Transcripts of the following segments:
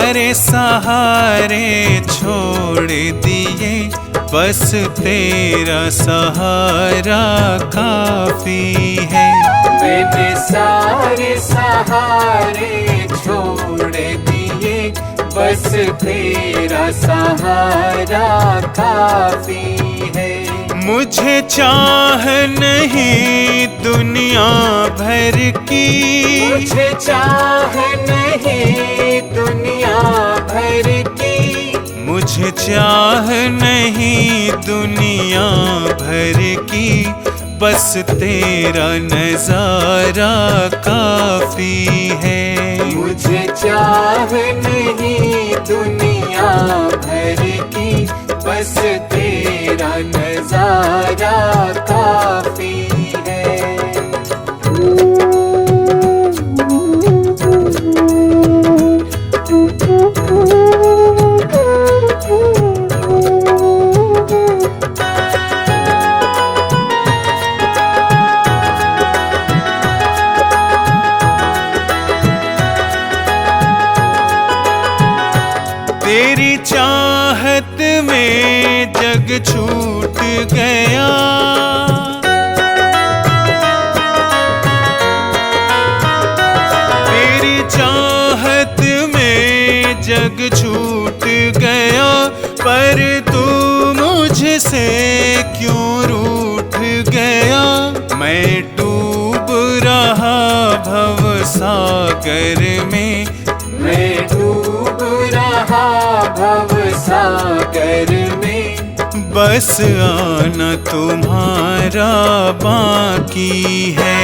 सारे सहारे छोड़ दिए, बस तेरा सहारा काफी है। मैंने सारे सहारे छोड़ दिए, बस तेरा सहारा काफी है। मुझे चाह नहीं दुनिया भर की, मुझे चाह नहीं दुनिया भर की, मुझे चाह नहीं दुनिया भर की, बस तेरा नजारा काफी है। मुझे चाह नहीं दुनिया भर की, बस तेरा नजारा काफी है। तेरी चाहत में जग छूट गया, तेरी चाहत में जग छूट गया, पर तू मुझसे क्यों रूठ गया। मैं डूब रहा भव सागर में, मैं डूब रहा भव सागर में, बस आना तुम्हारा बाकी है।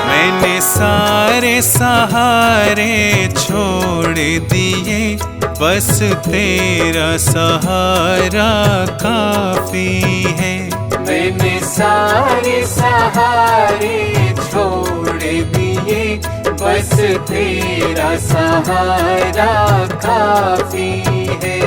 मैंने सारे सहारे छोड़ दिए, बस तेरा सहारा काफी है। मैंने सारे सहारे छोड़ दिए, बस तेरा सहारा काफी है।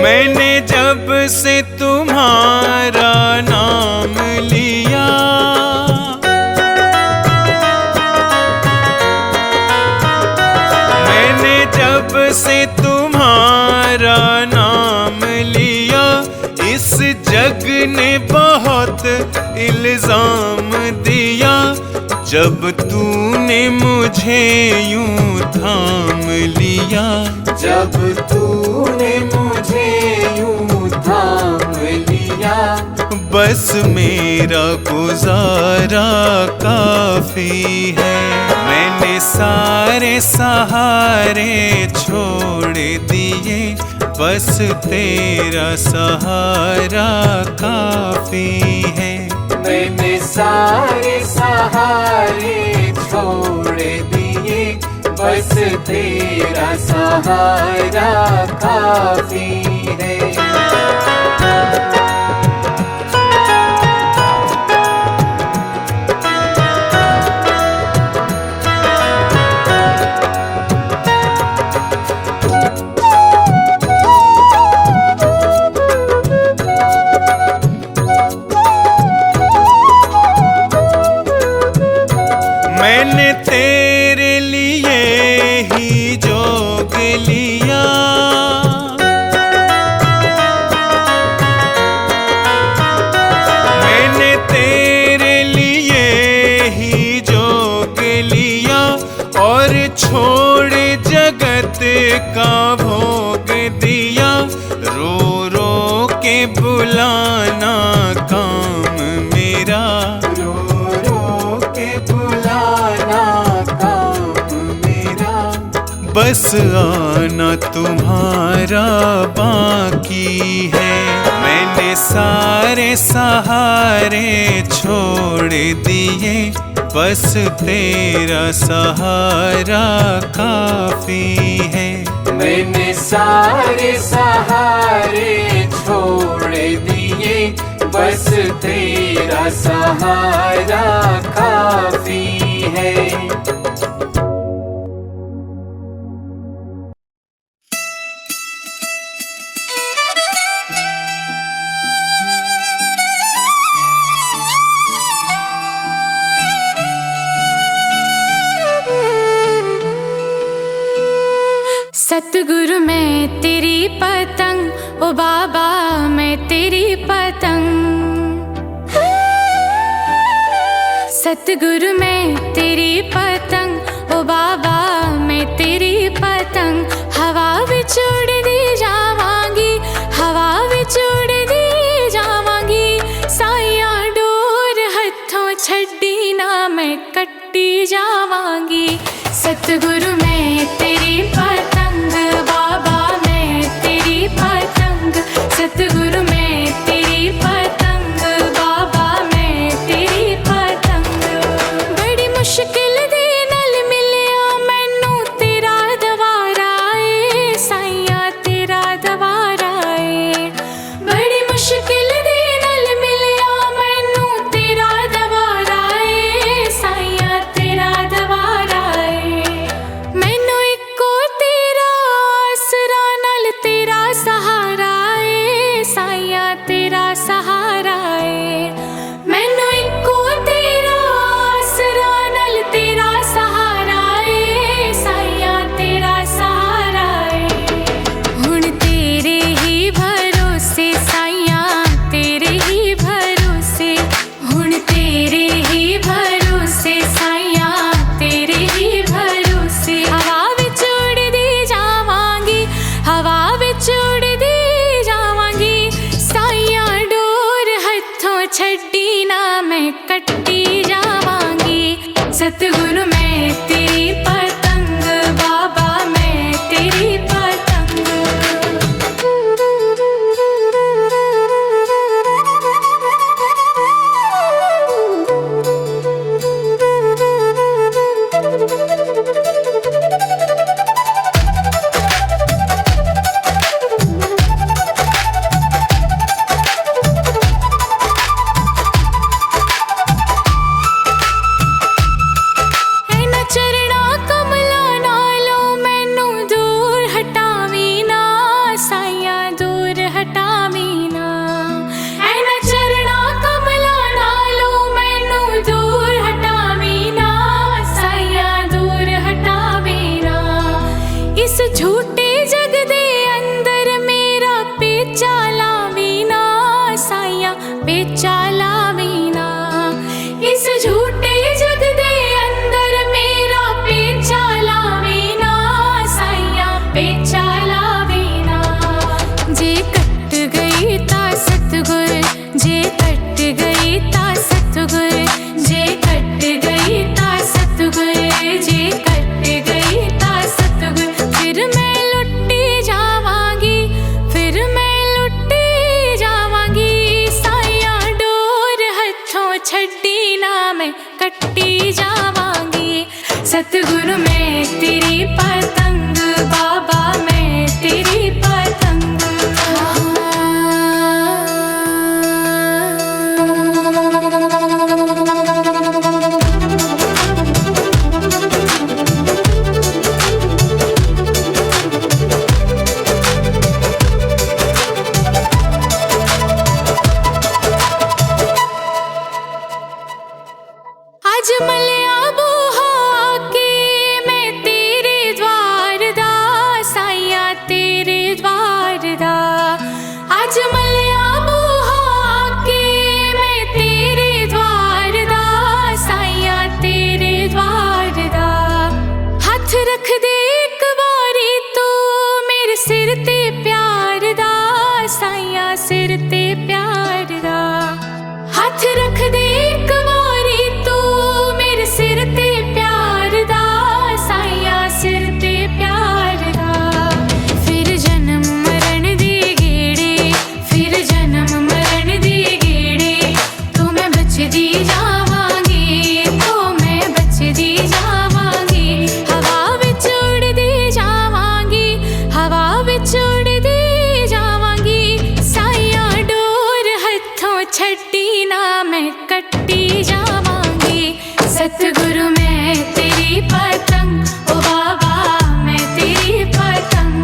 मैंने जब से तुम्हारा नाम लिया, मैंने जब से तुम्हारा नाम लिया, इस जग ने बहुत इल्जाम दिया। जब तूने मुझे यूं थाम लिया, जब तूने मुझे यूं थाम लिया, बस मेरा गुजारा काफी है। मैंने सारे सहारे छोड़ दिए, बस तेरा सहारा काफी है। मैंने सारे सहारे छोड़ दिए, बस तेरा सहारा काफी है। मैंने तेरे लिए ही जोग लिया, मैंने तेरे लिए ही जोग लिया, और छोड़ जगत का भोग दिया। रो रो के बुलाना काम मेरा, रो रो के बुलाना काम मेरा, बस आना तुम्हारा बाकी है। मैंने सारे सहारे छोड़ दिए, बस तेरा सहारा काफी है। मैंने सारे सहारे छोड़ दिए, बस तेरा सहारा काफी है। सतगुरु मैं तेरी पतंग, ओ बाबा मैं तेरी पतंग। सतगुरु मैं तेरी पतंग, ओ बाबा मैं तेरी पतंग। हवा विच उड़दी जावांगी, हवा विच उड़दी जावांगी। साइया डोर हथों छड्डी ना मैं कट्टी जावांगी। सतगुरु मैं तेरी पतंग, बाबा मैं तेरी पतंग। सतगुरु मैं तेरी पतंग, बाबा मैं तेरी पतंग। बड़ी मुश्किल दे नाल मिलिया मैनू तेरा दवारा ए, साइया तेरा दवारा ए। बड़ी मुश्किल दे नाल मिलिया मैनू तेरा दवारा ए, साइया तेरा दवारा ए। मैनू इको तेरा आसरा नाल तेरा सहारा ए, साइया तेरा सहारा ए। मैनू इको तेरा आसरा नाल तेरा सहारा ए, साइया तेरा सहारा ए। हुण तेरे ही भरोसे साइया तेरे ही भरोसे। हुण तेरे ही भरोसे साइया तेरे ही भरोसे। हवा विच उड़दी जावांगी, हवा विच उड़दी जावांगी। साइया डोर हथों छड्डी ना मैं कट्टी जावांगी। सतगुरु मैं तेरी पतंग, बाबा मैं तेरी पतंग। ऐना चरणा कमला नालों मैनू दूर हटावी ना, साइया दूर हटावी ना। ऐना चरणा कमला नालों मैनू दूर हटावी ना, साइया दूर हटावी ना। इस झूठे जग दे अंदर मेरा पेचा लावी ना, साइया पेचा लावी ना। इस झूठे जग दे अंदर मेरा पेचा लावी ना, साइया पेचा लावी ना। जे कट गई ता सतगुर, जे कट गई ता सतगुर। जे कट गई ता सतगुर, जे कट गई ता सतगुर। फिर मैं लुट्टी जावांगी, फिर मैं लुट्टी जावांगी। साइया डोर हथों छड्डी ना मैं कट्टी जावांगी। सतगुरु मैं तेरी पतंग, बाबा मैं तेरी पतंग। आज मलिया बूहा के मैं तेरे द्वार दा, साइया तेरे द्वार दा। आज मलिया बूहा के मैं तेरे द्वार दा, साइया तेरे द्वार दा। हथ रख दे एक बारी तू मेरे सिर ते प्यार दा, साइया सिर ते प्यार दा। हथ रख दे एक बारी तू मेरे सिर सतगुरु मैं तेरी पतंग, ओ बाबा मैं तेरी पतंग।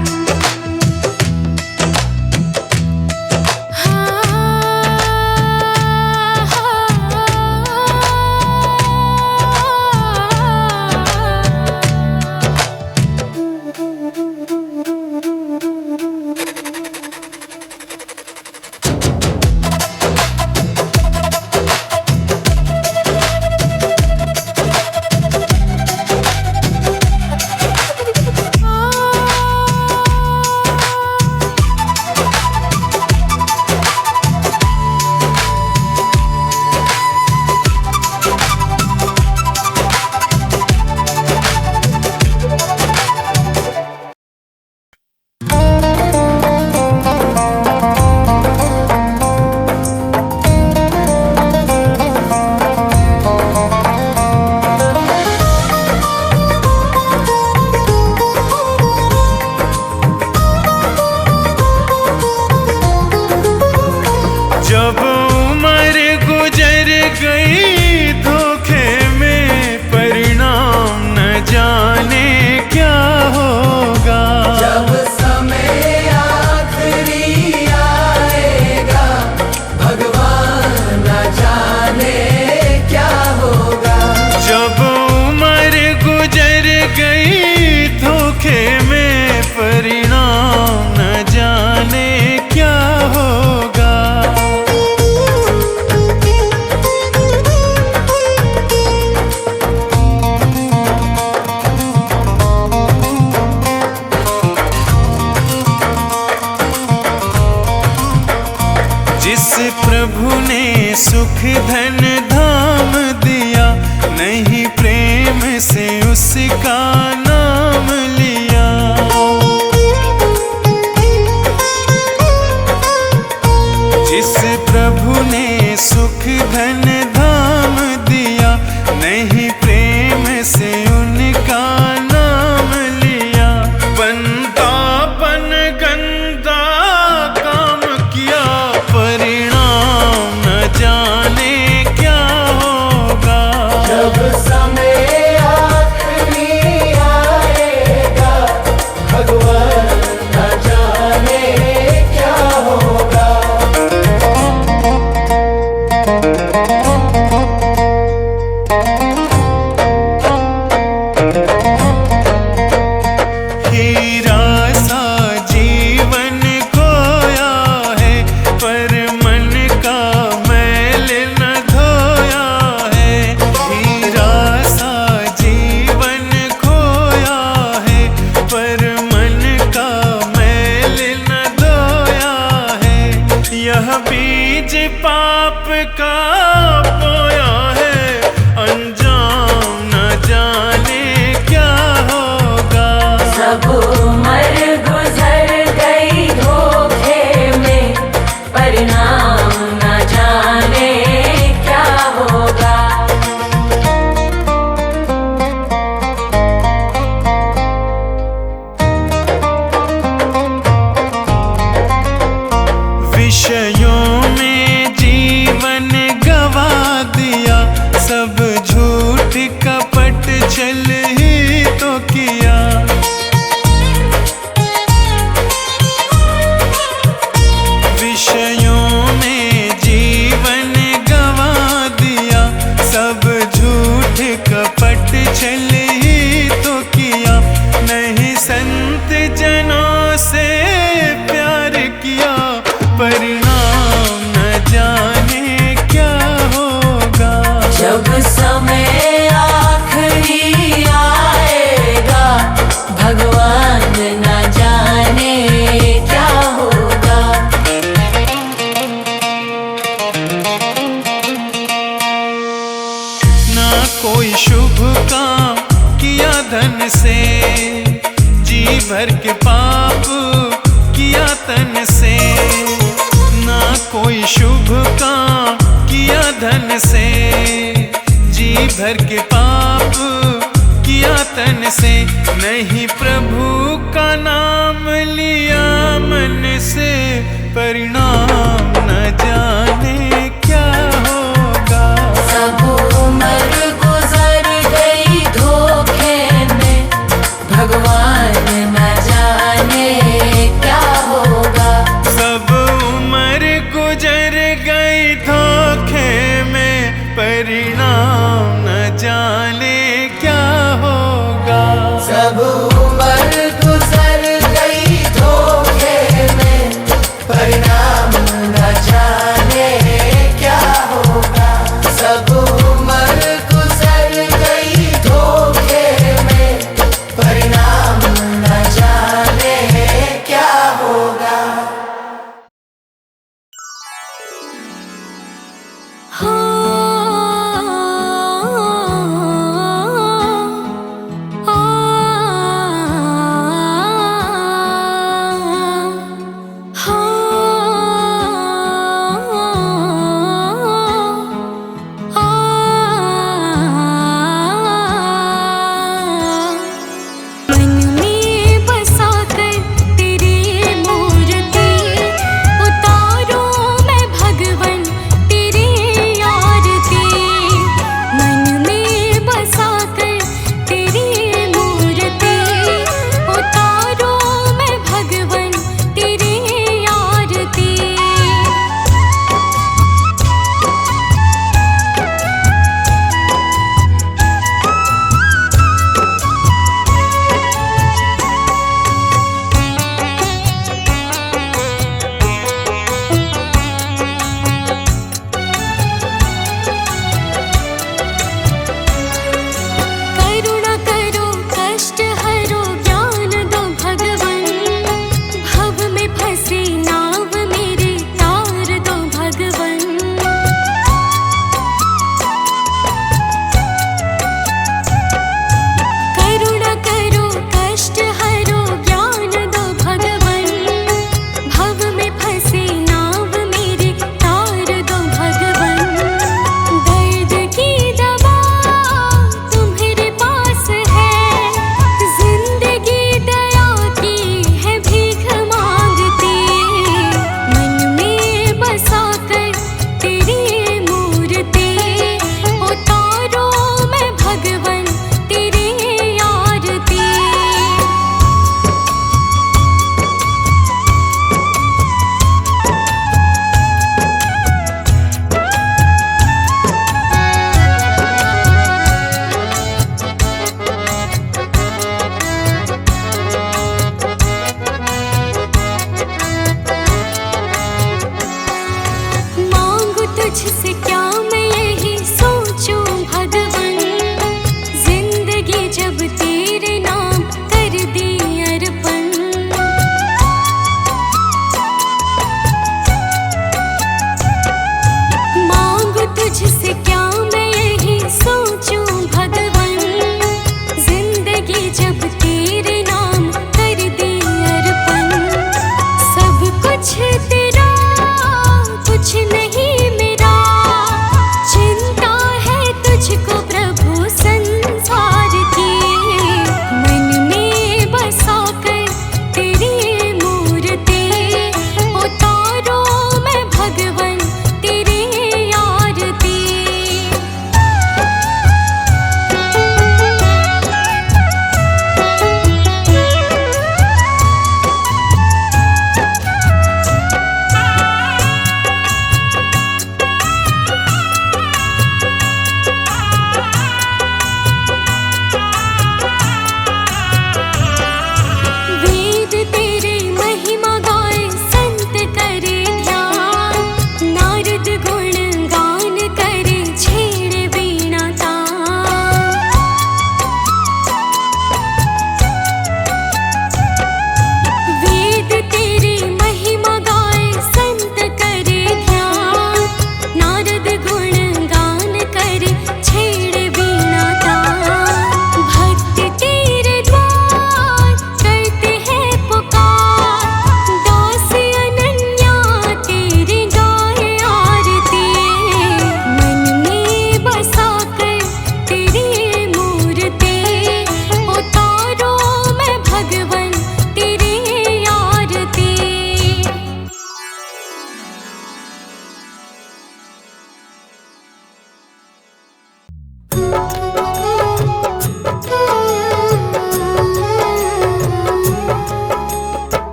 जब उम्र गुजर गई धोखे में परिणाम न जाने क्या होगा। जब समय आखिरी आएगा भगवान न जाने क्या होगा। जब उम्र गुजर गई धोखे में परिणाम न जाने क्या होगा। जिस प्रभु ने सुख धन धाम दिया, नहीं प्रेम से उसका नाम लिया। जिस प्रभु ने सुख धन धाम दिया, नहीं प्रेम से उनका नाम लिया। बंदापन गंदा काम किया, परिणाम न जाने क्या होगा। जब समय आखिरी आएगा भगवान न जाने क्या होगा। हीरा सा जीवन खोया है, पर मन का मैल न धोया है। हीरा सा जीवन खोया है, पर मन का मैल न धोया है। यह बीज पाप का बोया है, अंजाम न जाने क्या होगा। सब उम्र गुजर गई धोखे में परिणाम न जाने क्या होगा। विषयों में जीवन गवा दिया, सब झूठ कपट छल ही तो किया। विषयों में जीवन गवा दिया, सब झूठ कपट छल ही तो किया। नहीं संत जनों से प्यार किया, परिणाम न जाने क्या होगा। जब समय आखिरी आएगा भगवान न जाने क्या होगा। ना कोई शुभ काम किया धन से, जी भर के पाप किया तन से। ना कोई शुभ काम किया धन से, जी भर के पाप किया तन से। नहीं प्रभु का नाम लिया मन से, परिणाम न जाने क्या होगा। सब उम्र गुजर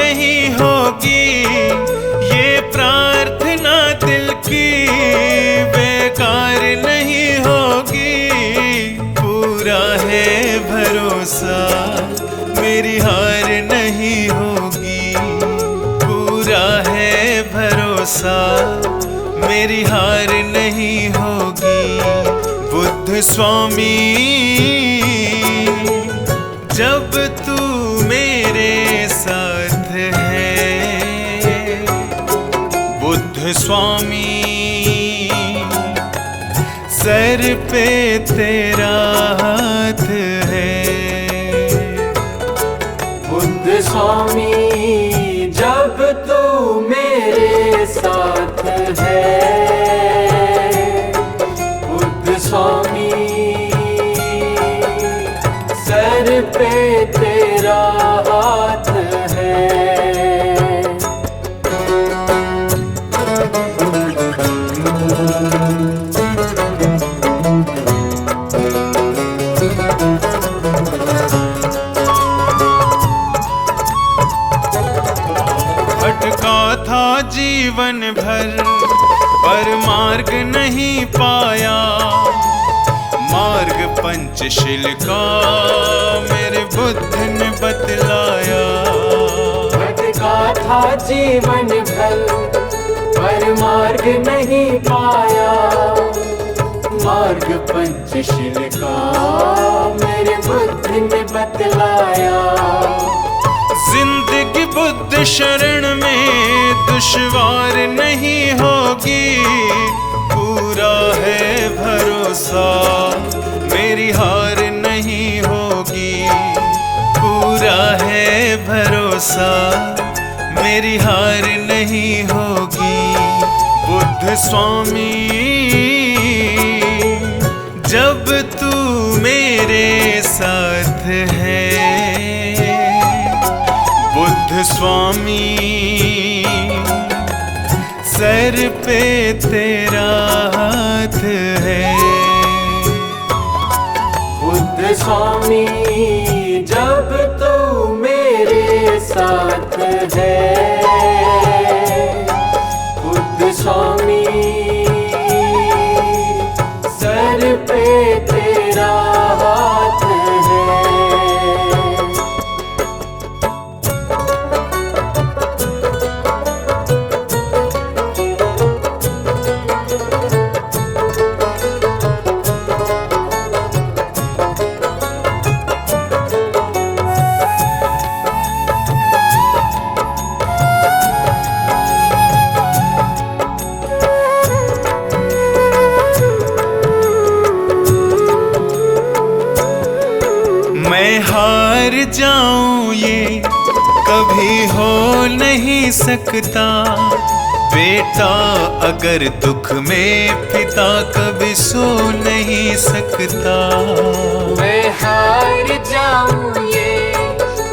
नहीं होगी, ये प्रार्थना दिल की बेकार नहीं होगी। पूरा है भरोसा मेरी हार नहीं होगी, पूरा है भरोसा मेरी हार नहीं होगी। बुद्ध स्वामी जब तू मेरे साथ है, बुद्ध स्वामी सर पे तेरा हाथ है। बुद्ध स्वामी जब तू मेरे साथ है, बुद्ध स्वामी सर पे तेरा हाथ है। भटका था जीवन भर पर मार्ग नहीं पाया, मार्ग पंचशील का मेरे बुद्ध ने बतलाया। भटका था जीवन भर पर मार्ग नहीं पाया, मार्ग पंचशील का मेरे बुद्ध ने बतलाया। जिंदगी बुद्ध शरण में दुश्वार नहीं होगी, पूरा है भरोसा मेरी हार नहीं होगी, पूरा है भरोसा मेरी हार नहीं होगी। बुद्ध स्वामी जब तू मेरे साथ है, बुद्ध स्वामी सर पे तेरा हाथ है। बुद्ध स्वामी जब तू मेरे साथ है, बुद्ध स्वामी सर पे तेरा हाथ है। मैं हार जाऊं ये कभी हो नहीं सकता, बेटा अगर दुख में पिता कभी सो नहीं सकता। मैं हार जाऊं ये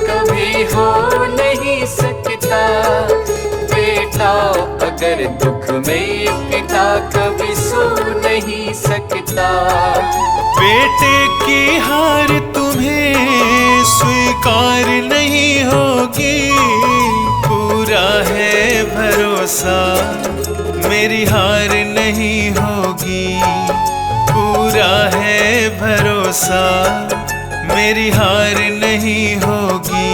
कभी हो नहीं सकता, बेटा अगर दुख में पिता कभी सो नहीं सकता। बेटे की हार तुम्हें स्वीकार नहीं होगी, पूरा है भरोसा मेरी हार नहीं होगी, पूरा है भरोसा मेरी हार नहीं होगी।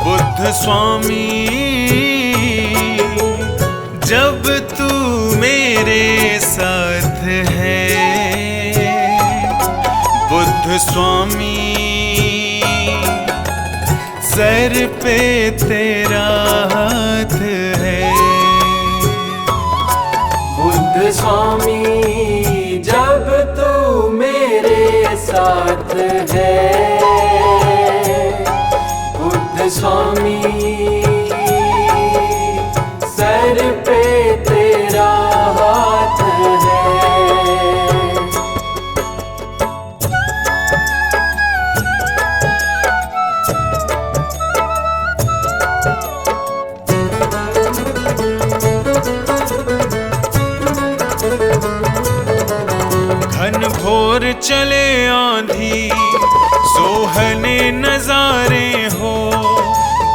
बुद्ध स्वामी जब तू मेरे साथ है, बुद्ध स्वामी सर पे तेरा हाथ है। बुद्ध स्वामी जब तू मेरे साथ है, बुद्ध स्वामी सर पे तेरा हाथ है। घन घोर चले आंधी सोहने नजारे हो,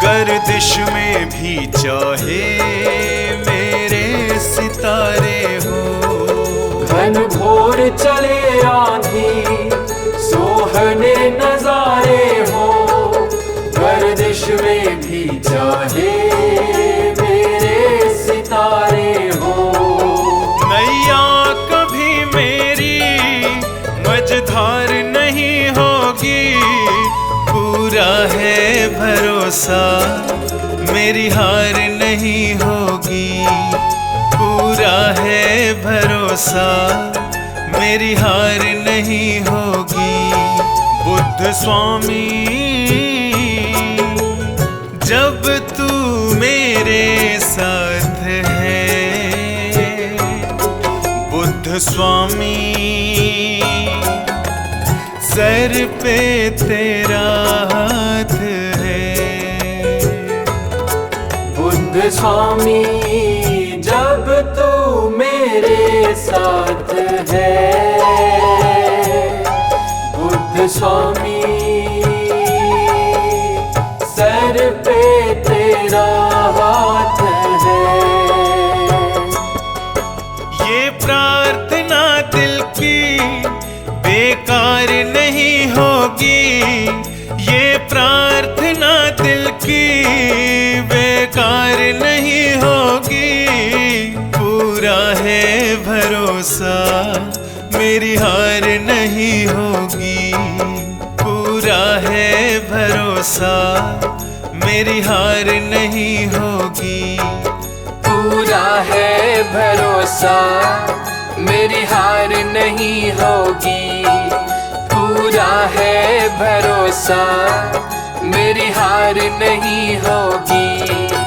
गर्द गर्दिश में भी चाहे मेरे सितारे हो। घन घोर चले आंधी सोहने नजारे हो, गर्दिश में भी चाहे मेरे सितारे हो। नैया कभी मेरी मझधार नहीं होगी, पूरा है भरोसा मेरी हार नहीं होगी। पूरा है भरोसा मेरी हार नहीं होगी। बुद्ध स्वामी जब तू मेरे साथ है, बुद्ध स्वामी सर पे तेरा हाथ है। बुद्ध स्वामी जब तू मेरे साथ है, बुद्ध स्वामी सर पे तेरा हाथ है। ये प्रार्थना दिल की बेकार नहीं होगी, ये प्रार्थना दिल की बेकार नहीं होगी। पूरा है भरोसा मेरी हार नहीं होगी। पूरा है भरोसा मेरी हार नहीं होगी। पूरा है भरोसा मेरी हार नहीं होगी। पूरा है भरोसा मेरी हार नहीं होगी।